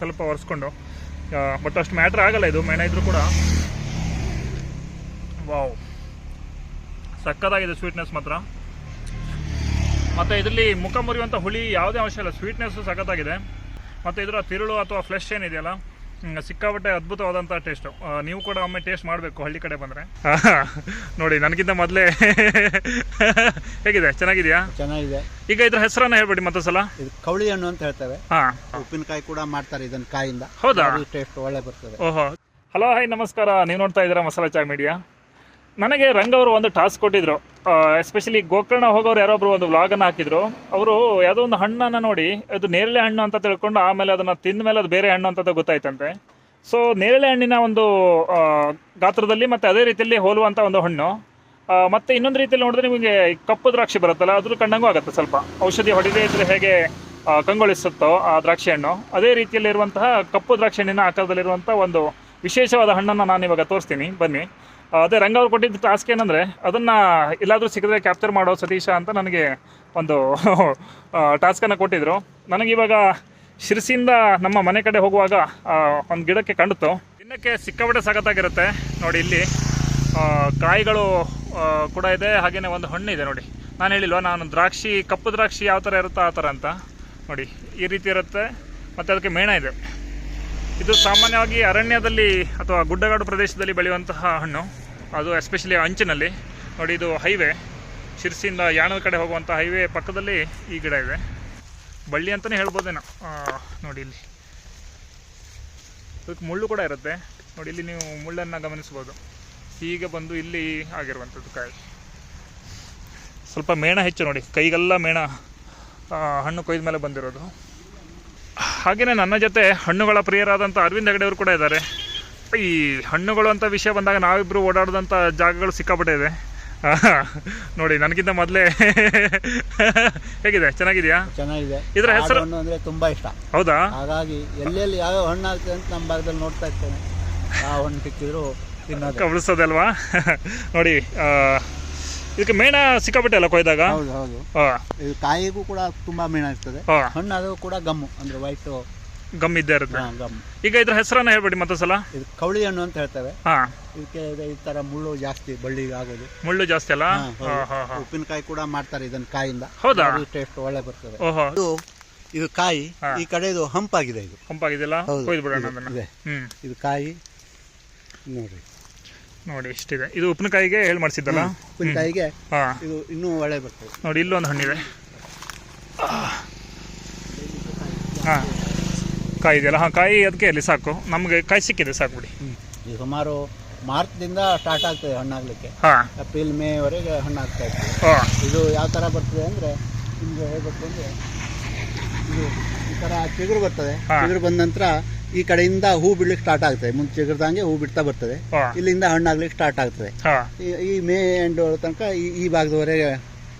ಸ್ವಲ್ಪ ಒರೆಸ್ಕೊಂಡು ಬಟ್ ಅಷ್ಟು ಮ್ಯಾಟ್ರ್ ಆಗಲ್ಲ ಇದು ಮೇಣ ಇದ್ರೂ ಕೂಡ. ವಾವ್, ಸಕ್ಕತ್ತಾಗಿದೆ ಸ್ವೀಟ್ನೆಸ್ ಮಾತ್ರ. ಮತ್ತು ಇದರಲ್ಲಿ ಮುಖ ಮುರಿಯುವಂಥ ಹುಳಿ ಯಾವುದೇ ಅಂಶ ಇಲ್ಲ, ಸ್ವೀಟ್ನೆಸ್ಸು ಸಖತ್ತಾಗಿದೆ. ಮತ್ತು ಇದರ ತಿರುಳು ಅಥವಾ ಫ್ಲೆಶ್ ಏನಿದೆಯಲ್ಲ, ಸಿಕ್ಕಾಪಟ್ಟೆ ಅದ್ಭುತವಾದಂಥ ಟೇಸ್ಟು. ನೀವು ಕೂಡ ಒಮ್ಮೆ ಟೇಸ್ಟ್ ಮಾಡಬೇಕು ಹಳ್ಳಿ ಕಡೆ ಬಂದರೆ. ನೋಡಿ, ನನಗಿಂತ ಮೊದಲೇ ಹೇಗಿದೆ, ಚೆನ್ನಾಗಿದೆಯಾ? ಚೆನ್ನಾಗಿದೆ. ಈಗ ಇದ್ರ ಹೆಸರನ್ನ ಹೇಳ್ಬೇಡಿ ಮತ್ತೆ ಸಲ. ಇದು ಕವಳಿ ಹಣ್ಣು ಅಂತ ಹೇಳ್ತೇವೆ. ಹಾಂ, ಉಪ್ಪಿನಕಾಯಿ ಕೂಡ ಮಾಡ್ತಾರೆ ಇದನ್ನ ಕಾಯಿಂದ. ಹೌದಾ? ಟೇಸ್ಟ್ ಒಳ್ಳೆ ಬರ್ತದೆ. ಓಹೋ, ಹಲೋ, ಹಾಯ್, ನಮಸ್ಕಾರ. ನೀವು ನೋಡ್ತಾ ಇದ್ದೀರಾ ಮಸಾಲಾ ಚಾಯ್ ಮೀಡಿಯಾ. ನನಗೆ ರಂಗ್ ಅವರು ಒಂದು ಟಾಸ್ಕ್ ಕೊಟ್ಟಿದ್ರು. ಎಸ್ಪೆಷಲಿ ಗೋಕರ್ಣ ಹೋಗೋರು ಯಾರೊಬ್ರು ಒಂದು ವ್ಲಾಗನ್ನು ಹಾಕಿದ್ರು. ಅವರು ಯಾವುದೋ ಒಂದು ಹಣ್ಣನ್ನು ನೋಡಿ ಅದು ನೇರಳೆ ಹಣ್ಣು ಅಂತ ತಿಳ್ಕೊಂಡು ಆಮೇಲೆ ಅದನ್ನು ತಿಂದ ಮೇಲೆ ಅದು ಬೇರೆ ಹಣ್ಣು ಅಂತ ಗೊತ್ತಾಯ್ತಂತೆ. ಸೊ ನೇರಳೆ ಹಣ್ಣಿನ ಒಂದು ಗಾತ್ರದಲ್ಲಿ ಮತ್ತು ಅದೇ ರೀತಿಯಲ್ಲಿ ಹೋಲುವಂಥ ಒಂದು ಹಣ್ಣು. ಮತ್ತು ಇನ್ನೊಂದು ರೀತಿಯಲ್ಲಿ ನೋಡಿದ್ರೆ ನಿಮಗೆ ಕಪ್ಪು ದ್ರಾಕ್ಷಿ ಬರುತ್ತಲ್ಲ, ಅದ್ರ ಕಣ್ಣಂಗೂ ಆಗುತ್ತೆ. ಸ್ವಲ್ಪ ಔಷಧಿ ಹೊಡಿದೇ ಇದ್ದರೆ ಹೇಗೆ ಕಂಗೊಳಿಸುತ್ತೋ ಆ ದ್ರಾಕ್ಷಿ ಹಣ್ಣು, ಅದೇ ರೀತಿಯಲ್ಲಿರುವಂತಹ ಕಪ್ಪು ದ್ರಾಕ್ಷಿ ಹಣ್ಣಿನ ಆಕಾರದಲ್ಲಿರುವಂಥ ಒಂದು ವಿಶೇಷವಾದ ಹಣ್ಣನ್ನು ನಾನು ಇವಾಗ ತೋರಿಸ್ತೀನಿ, ಬನ್ನಿ. ಅದೇ ರಂಗ ಅವ್ರು ಕೊಟ್ಟಿದ್ದ ಟಾಸ್ಕ್ ಏನಂದರೆ ಅದನ್ನು ಎಲ್ಲಾದರೂ ಸಿಕ್ಕಿದ್ರೆ ಕ್ಯಾಪ್ಚರ್ ಮಾಡೋ ಸತೀಶ ಅಂತ ನನಗೆ ಒಂದು ಟಾಸ್ಕನ್ನು ಕೊಟ್ಟಿದ್ದರು. ನನಗಿವಾಗ ಶಿರಸಿಯಿಂದ ನಮ್ಮ ಮನೆ ಕಡೆ ಹೋಗುವಾಗ ಒಂದು ಗಿಡಕ್ಕೆ ಕಂಡಿತು. ತಿನ್ನಕ್ಕೆ ಸಿಕ್ಕಾಪಟ್ಟೆ ಸಖತ್ತಾಗಿರುತ್ತೆ. ನೋಡಿ, ಇಲ್ಲಿ ಕಾಯಿಗಳು ಕೂಡ ಇದೆ, ಹಾಗೆಯೇ ಒಂದು ಹಣ್ಣು ಇದೆ. ನೋಡಿ, ನಾನು ಹೇಳಿಲ್ವ, ನಾನು ದ್ರಾಕ್ಷಿ, ಕಪ್ಪು ದ್ರಾಕ್ಷಿ ಯಾವ ಥರ ಇರುತ್ತೋ ಆ ಥರ ಅಂತ. ನೋಡಿ, ಈ ರೀತಿ ಇರುತ್ತೆ. ಮತ್ತು ಅದಕ್ಕೆ ಮೇಣ ಇದೆ. ಇದು ಸಾಮಾನ್ಯವಾಗಿ ಅರಣ್ಯದಲ್ಲಿ ಅಥವಾ ಗುಡ್ಡಗಾಡು ಪ್ರದೇಶದಲ್ಲಿ ಬೆಳೆಯುವಂತಹ ಹಣ್ಣು, ಅದು ಎಸ್ಪೆಷಲಿ ಅಂಚಿನಲ್ಲಿ. ನೋಡಿ, ಇದು ಹೈವೇ, ಶಿರಸಿಯಿಂದ ಯಾಣದ ಕಡೆ ಹೋಗುವಂಥ ಹೈವೇ ಪಕ್ಕದಲ್ಲಿ ಈ ಗಿಡ ಇದೆ. ಬಳ್ಳಿ ಅಂತಲೇ ಹೇಳ್ಬೋದೇನೋ. ನೋಡಿ, ಇಲ್ಲಿ ಅದಕ್ಕೆ ಮುಳ್ಳು ಕೂಡ ಇರುತ್ತೆ. ನೋಡಿ, ಇಲ್ಲಿ ನೀವು ಮುಳ್ಳನ್ನು ಗಮನಿಸ್ಬೋದು. ಹೀಗೆ ಬಂದು ಇಲ್ಲಿ ಆಗಿರುವಂಥದ್ದು ಕಾಯಿ. ಸ್ವಲ್ಪ ಮೇಣ ಹೆಚ್ಚು ನೋಡಿ, ಕೈಗೆಲ್ಲ ಮೇಣ ಹಣ್ಣು ಕೊಯ್ದ ಮೇಲೆ ಬಂದಿರೋದು. ಹಾಗೆಯೇ ನನ್ನ ಜೊತೆ ಹಣ್ಣುಗಳ ಪ್ರಿಯರಾದಂಥ ಅರವಿಂದ್ ಹೆಗಡೆ ಅವರು ಕೂಡ ಇದ್ದಾರೆ. ಈ ಹಣ್ಣುಗಳು ಅಂತ ವಿಷಯ ಬಂದಾಗ ನಾವಿಬ್ಬರು ಓಡಾಡಿದಂಥ ಜಾಗಗಳು ಸಿಕ್ಕಾಪಟ್ಟೆ ಇದೆ. ನೋಡಿ, ನನಗಿಂತ ಮೊದಲೇ ಹೇಗಿದೆ, ಚೆನ್ನಾಗಿದೆಯಾ? ಚೆನ್ನಾಗಿದೆ. ಇದರ ಹೆಸರು ಅಂದ್ರೆ ತುಂಬಾ ಇಷ್ಟ. ಹೌದಾ? ಹಾಗಾಗಿ ಎಲ್ಲೆಲ್ಲಿ ಯಾವ ಹಣ್ಣು ಆಗ್ತದೆ ಅಂತ ನಮ್ಮ ಭಾಗದಲ್ಲಿ ನೋಡ್ತಾ ಇರ್ತೇನೆ. ಆ ಹಣ್ಣು ಸಿಕ್ಕಿದ್ರು ಕಬಳಿಸೋದಲ್ವಾ? ನೋಡಿ, ಇದಕ್ಕೆ ಮೇಣ ಸಿಕ್ಕಾಪಟ್ಟೆ ಅಲ್ಲ ಕೊಯ್ದಾಗ. ಹೌದು ಹೌದು. ಇದು ಕಾಯಿಗೂ ಕೂಡ ತುಂಬಾ ಮೇಣ ಇರ್ತದೆ. ಹಣ್ಣು ಅದು ಕೂಡ ಗಮ್ಮು, ಅಂದ್ರೆ ವೈಟ್ ಗಮ್ ಇದ್ದೇ ಇರುತ್ತೆ. ಗಮ್. ಈಗ ಇದ್ರ ಹೆಸರನ್ನ ಹೇಳ್ಬೇಡಿ ಮತ್ತೆ ಸಲ. ಇದು ಕವಳಿ ಹಣ್ಣು ಅಂತ ಹೇಳ್ತೇವೆ. ಇದಕ್ಕೆ ಈ ತರ ಮುಳ್ಳು ಜಾಸ್ತಿ, ಬಳ್ಳಿಗೆ ಆಗೋದು ಮುಳ್ಳು ಜಾಸ್ತಿ ಅಲ್ಲ. ಉಪ್ಪಿನಕಾಯಿ ಕೂಡ ಮಾಡ್ತಾರೆ ಇದನ್ನ ಕಾಯಿಂದ. ಹೌದಾ? ಟೇಸ್ಟ್ ಒಳ್ಳೆ ಬರ್ತದೆ. ಓಹೋ, ಇದು ಕಾಯಿ ಈ ಕಡೆ ಇದು ಹಂಪಾಗಿದೆ. ಇದು ಹಂಪಾಗಿದೆಲ್ಲ, ಕೊಯ್ದು ಬಿಡೋಣ ಅದನ್ನ. ಇದು ಕಾಯಿ ನೋಡ್ರಿ, ನೋಡಿ ಇಷ್ಟಿದೆ. ಇದು ಉಪ್ಪಿನಕಾಯಿಗೆ ಹೇಳಿ ಮಾಡಿಸಿದ್ದಲ್ಲ, ಉಪ್ಪಿನಕಾಯಿಗೆ. ಇದು ಇನ್ನೂ ಒಳ್ಳೆ ಬರ್ತದೆ. ನೋಡಿ, ಇಲ್ಲೊಂದು ಹಣ್ಣಿದೆ. ಕಾಯಿ ಇದೆಯಲ್ಲ, ಕಾಯಿ ಅದಕ್ಕೆ ಅಲ್ಲಿ ಸಾಕು, ನಮಗೆ ಕಾಯಿ ಸಿಕ್ಕಿದೆ, ಸಾಕು ಬಿಡಿ. ಇದು ಸುಮಾರು ಮಾರ್ಚ್ದಿಂದ ಸ್ಟಾರ್ಟ್ ಆಗ್ತದೆ ಹಣ್ಣಾಗ್ಲಿಕ್ಕೆ. ಏಪ್ರಿಲ್ ಮೇ ವರೆಗೆ ಹಣ್ಣಾಗ್ತಾ ಇರ್ತದೆ. ಇದು ಯಾವ ಥರ ಬರ್ತದೆ ಅಂದರೆ, ನಿಮಗೆ ಹೇಳ್ಬೇಕು ಅಂದರೆ, ಇದು ಈ ಥರ ಚಿಗುರು ಬರ್ತದೆ. ಚಿಗುರು ಬಂದ ನಂತರ ಈ ಕಡೆಯಿಂದ ಹೂ ಬಿಡ್ಲಿಕ್ಕೆ ಸ್ಟಾರ್ಟ್ ಆಗ್ತದೆ. ಮುಂದೆ ಚಿಗುರ್ದಂಗೆ ಹೂ ಬಿಡ್ತಾ ಬರ್ತದೆ. ಇಲ್ಲಿಂದ ಹಣ್ಣಾಗ್ಲಿಕ್ಕೆ ಸ್ಟಾರ್ಟ್ ಆಗ್ತದೆ. ಈ ಮೇ ಎಂಡ್ ತನಕ ಈ ಭಾಗದವರೆಗೆ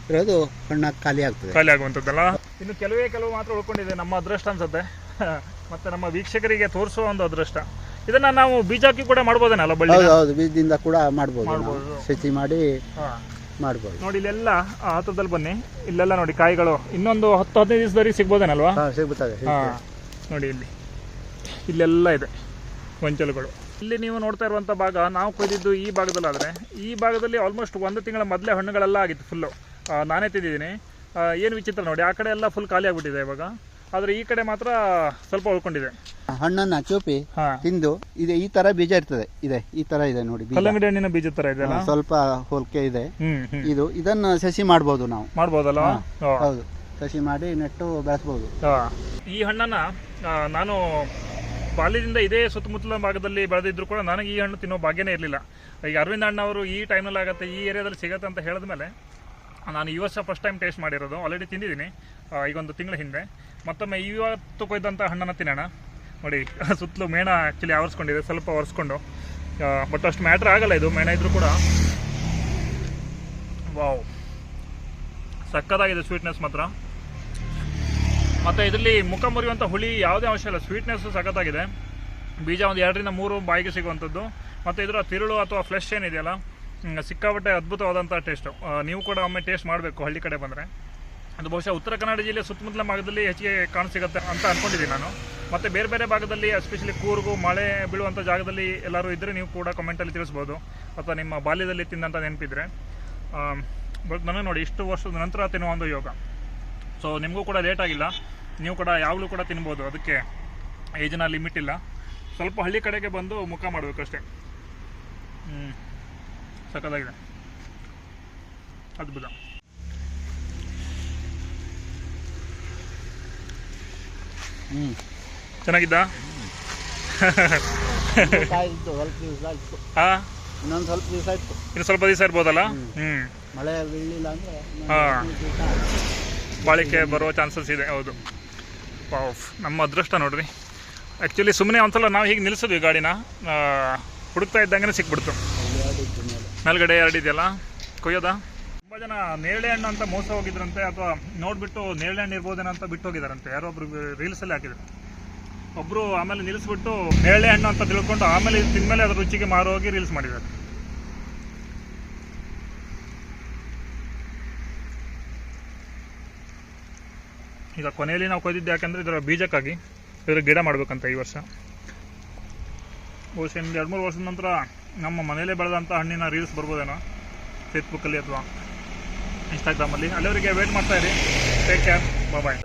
ಇರೋದು ಹಣ್ಣಾಗಿ ಖಾಲಿ ಆಗ್ತದೆ. ಖಾಲಿ ಆಗುವಂಥದ್ದಲ್ಲ. ಇನ್ನು ಕೆಲವು ಮಾತ್ರ ಉಳ್ಕೊಂಡಿದೆ. ನಮ್ಮ ಅದೃಷ್ಟ ಅನ್ಸುತ್ತೆ, ಮತ್ತೆ ನಮ್ಮ ವೀಕ್ಷಕರಿಗೆ ತೋರಿಸುವ ಒಂದು ಅದೃಷ್ಟ. ಇದನ್ನ ನಾವು ಬೀಜ ಹಾಕಿ ಕೂಡ ಮಾಡ್ಬೋದೇನಲ್ಲ? ಬಳ್ಳಿ. ಹೌದು, ಬೀಜದಿಂದ ಕೂಡ ಮಾಡ್ಬೋದು, ಸಸಿ ಮಾಡಿ ಮಾಡ್ಬೋದು. ನೋಡಿ, ಇಲ್ಲೆಲ್ಲ ಹತ್ತದಲ್ಲಿ ಬನ್ನಿ, ಇಲ್ಲೆಲ್ಲ ನೋಡಿ ಕಾಯಿಗಳು ಇನ್ನೊಂದು 10-15 ದಿವಸದವರೆಗೆ ಸಿಗ್ಬೋದೇನಲ್ವಾ? ಸಿಗ್ತದೆ. ನೋಡಿ, ಇಲ್ಲೆಲ್ಲ ಇದೆ ಗೊಂಚಲುಗಳು. ಇಲ್ಲಿ ನೀವು ನೋಡ್ತಾ ಇರುವಂಥ ಭಾಗ ನಾವು ಕೊಯ್ದಿದ್ದು ಈ ಭಾಗದಲ್ಲಾದರೆ, ಈ ಭಾಗದಲ್ಲಿ ಆಲ್ಮೋಸ್ಟ್ 1 ತಿಂಗಳ ಮೊದಲೇ ಹಣ್ಣುಗಳೆಲ್ಲ ಆಗಿತ್ತು ಫುಲ್ಲು. ನಾನೇ ತಿಂದಿದ್ದೀನಿ. ಏನು ವಿಚಿತ್ರ ನೋಡಿ, ಆ ಕಡೆ ಎಲ್ಲ ಫುಲ್ ಖಾಲಿ ಆಗಿಬಿಟ್ಟಿದೆ ಇವಾಗ. ಆದರೆ ಈ ಕಡೆ ಮಾತ್ರ ಸ್ವಲ್ಪ ಉಳ್ಕೊಂಡಿದೆ. ಹಣ್ಣನ್ನ ಚೂಪಿ ತಿಂದು ಇದೆ. ಈ ತರ ಬೀಜ ಇರ್ತದೆ, ಇದೆ ಈ ತರ ಇದೆ ನೋಡಿ, ಕಲ್ಲಂಗಡಿ ಹಣ್ಣಿನ ಬೀಜ ತರ ಇದೆ, ಸ್ವಲ್ಪ ಹೋಲಿಕೆ ಇದೆ. ಇದನ್ನ ಸಸಿ ಮಾಡ್ಬೋದು, ನಾವು ಮಾಡ್ಬೋದಲ್ಲ? ಹೌದು, ಸಸಿ ಮಾಡಿ ನೆಟ್ಟು ಬೆಳೆಸ್ಬೋದು. ಈ ಹಣ್ಣನ್ನ ನಾನು ಬಾಲ್ಯದಿಂದ ಇದೇ ಸುತ್ತಮುತ್ತಲ ಭಾಗದಲ್ಲಿ ಬೆಳೆದಿದ್ರು ಕೂಡ ನನಗೆ ಈ ಹಣ್ಣು ತಿನ್ನೋ ಭಾಗ್ಯನೇ ಇರಲಿಲ್ಲ. ಈಗ ಅರವಿಂದ್ ಅಣ್ಣ ಅವರು ಈ ಟೈಮ್ನಲ್ಲಿ ಆಗುತ್ತೆ, ಈ ಏರಿಯಾದಲ್ಲಿ ಸಿಗುತ್ತೆ ಅಂತ ಹೇಳಿದ ಮೇಲೆ ನಾನು ಈ ವರ್ಷ ಫಸ್ಟ್ ಟೈಮ್ ಟೇಸ್ಟ್ ಮಾಡಿರೋದು. ಆಲ್ರೆಡಿ ತಿಂದಿದ್ದೀನಿ ಈಗ 1 ತಿಂಗಳ ಹಿಂದೆ. ಮತ್ತೊಮ್ಮೆ ಇವತ್ತು ಕೊಯ್ದಂಥ ಹಣ್ಣನ್ನು ತಿನ್ನೋಣ. ನೋಡಿ, ಸುತ್ತಲೂ ಮೇಣ ಆ್ಯಕ್ಚುಲಿ ಆವರಿಸ್ಕೊಂಡಿದೆ, ಸ್ವಲ್ಪ ಒರೆಸ್ಕೊಂಡು. ಬಟ್ ಅಷ್ಟು ಮ್ಯಾಟ್ರ್ ಆಗಲ್ಲ ಇದು, ಮೇಣ ಇದ್ರೂ ಕೂಡ. ವಾವ್, ಸಕ್ಕತ್ತಾಗಿದೆ ಸ್ವೀಟ್ನೆಸ್ ಮಾತ್ರ. ಮತ್ತು ಇದರಲ್ಲಿ ಮುಖ ಮುರಿಯುವಂಥ ಹುಳಿ ಯಾವುದೇ ಅಂಶ ಇಲ್ಲ, ಸ್ವೀಟ್ನೆಸ್ಸು ಸಖತ್ತಾಗಿದೆ. ಬೀಜ ಒಂದು 2-3 ಬಾಯಿಗೆ ಸಿಗುವಂಥದ್ದು. ಮತ್ತು ಇದರ ತಿರುಳು ಅಥವಾ ಫ್ಲೆಶ್ ಏನಿದೆಯಲ್ಲ, ಸಿಕ್ಕಾಪಟ್ಟೆ ಅದ್ಭುತವಾದಂಥ ಟೇಸ್ಟು. ನೀವು ಕೂಡ ಒಮ್ಮೆ ಟೇಸ್ಟ್ ಮಾಡಬೇಕು ಹಳ್ಳಿ ಕಡೆ ಬಂದರೆ. ಅದು ಬಹುಶಃ ಉತ್ತರ ಕನ್ನಡ ಜಿಲ್ಲೆ ಸುತ್ತಮುತ್ತಲ ಭಾಗದಲ್ಲಿ ಹೆಚ್ಚಿಗೆ ಕಾಣಸಿಗುತ್ತೆ ಅಂತ ಅಂದ್ಕೊಂಡಿದ್ದೀನಿ ನಾನು. ಮತ್ತು ಬೇರೆ ಬೇರೆ ಭಾಗದಲ್ಲಿ ಎಸ್ಪೆಷಲಿ ಕೂರ್ಗು ಮಳೆ ಬೀಳುವಂಥ ಜಾಗದಲ್ಲಿ ಎಲ್ಲರೂ ಇದ್ದರೆ ನೀವು ಕೂಡ ಕಮೆಂಟಲ್ಲಿ ತಿಳಿಸ್ಬೋದು, ಅಥವಾ ನಿಮ್ಮ ಬಾಲ್ಯದಲ್ಲಿ ತಿಂದಂಥ ನೆನಪಿದ್ರೆ. ಬಟ್ ನನಗೆ ನೋಡಿ ಇಷ್ಟು ವರ್ಷದ ನಂತರ ತಿನ್ನುವ ಒಂದು ಯೋಗ. ಸೊ ನಿಮಗೂ ಕೂಡ ಲೇಟ್ ಆಗಿಲ್ಲ, ನೀವು ಕೂಡ ಯಾವಾಗಲೂ ಕೂಡ ತಿನ್ಬೋದು, ಅದಕ್ಕೆ ಏಜಿನ ಲಿಮಿಟ್ ಇಲ್ಲ. ಸ್ವಲ್ಪ ಹಳ್ಳಿ ಕಡೆಗೆ ಬಂದು ಮುಖ ಮಾಡಬೇಕಷ್ಟೇ. ಸಕ್ಕತ್ತಾಗಿದೆ, ಅದ್ಭುತ. ಚೆನ್ನಾಗಿದ್ದ? ಸ್ವಲ್ಪ ದಿವಸ ಆಯ್ತು, ಹಾಂ, ಇನ್ನೊಂದು ಸ್ವಲ್ಪ ದಿವಸ ಆಯ್ತು, ಇನ್ನು ಸ್ವಲ್ಪ ದಿವಸ ಇರ್ಬೋದಲ್ಲ. ಮಳೆ ಬೀಳಲಿಲ್ಲ ಅಂದರೆ ಬಾಳಿಕೆ ಬರೋ ಚಾನ್ಸಸ್ ಇದೆ. ಹೌದು, ನಮ್ಮ ಅದೃಷ್ಟ ನೋಡ್ರಿ. ಆ್ಯಕ್ಚುಲಿ ಸುಮ್ಮನೆ ಒಂದ್ಸಲ ನಾವು ಹೀಗೆ ನಿಲ್ಲಿಸಿದ್ವಿ ಗಾಡಿನ, ಹುಡುಕ್ತಾ ಇದ್ದಂಗೆ ಸಿಕ್ಬಿಡ್ತು. ಮೇಲ್ಗಡೆ 2 ಇದೆಯಲ್ಲ ಕೊಯ್ಯೋದ. ತುಂಬ ಜನ ನೇರಳೆ ಹಣ್ಣು ಅಂತ ಮೋಸ ಹೋಗಿದ್ರಂತೆ, ಅಥವಾ ನೋಡಿಬಿಟ್ಟು ನೇರಳೆ ಹಣ್ಣು ಇರ್ಬೋದೇನೋ ಅಂತ ಬಿಟ್ಟು ಹೋಗಿದಾರಂತೆ. ಯಾರೋ ಒಬ್ರು ರೀಲ್ಸಲ್ಲಿ ಹಾಕಿದ್ರು. ಒಬ್ಬರು ಆಮೇಲೆ ನಿಲ್ಲಿಸ್ಬಿಟ್ಟು ನೇರಳೆ ಹಣ್ಣು ಅಂತ ತಿಳ್ಕೊಂಡು ಆಮೇಲೆ ತಿಂದಮೇಲೆ ಅದ್ರ ರುಚಿಗೆ ಮಾರು ಹೋಗಿ ರೀಲ್ಸ್ ಮಾಡಿದ್ದಾರೆ. ಈಗ ಕೊನೆಯಲ್ಲಿ ನಾವು ಕೊಯ್ದಿದ್ದು ಯಾಕೆಂದರೆ ಇದರ ಬೀಜಕ್ಕಾಗಿ. ಇದರ ಗಿಡ ಮಾಡಬೇಕಂತ ಈ ವರ್ಷ. ಬಹುಶಃ 2-3 ವರ್ಷದ ನಂತರ ನಮ್ಮ ಮನೆಯಲ್ಲೇ ಬೆಳೆದಂಥ ಹಣ್ಣಿನ ರೀಲ್ಸ್ ಬರ್ಬೋದೇನೋ ಫೇಸ್ಬುಕ್ಕಲ್ಲಿ ಅಥವಾ ಇನ್ಸ್ಟಾಗ್ರಾಮಲ್ಲಿ. ಅಲ್ಲಿವರೆಗೆ ವೇಟ್ ಮಾಡ್ತಾ ಇರಿ. ಟೇಕ್ ಕೇರ್, ಬಾಯ್.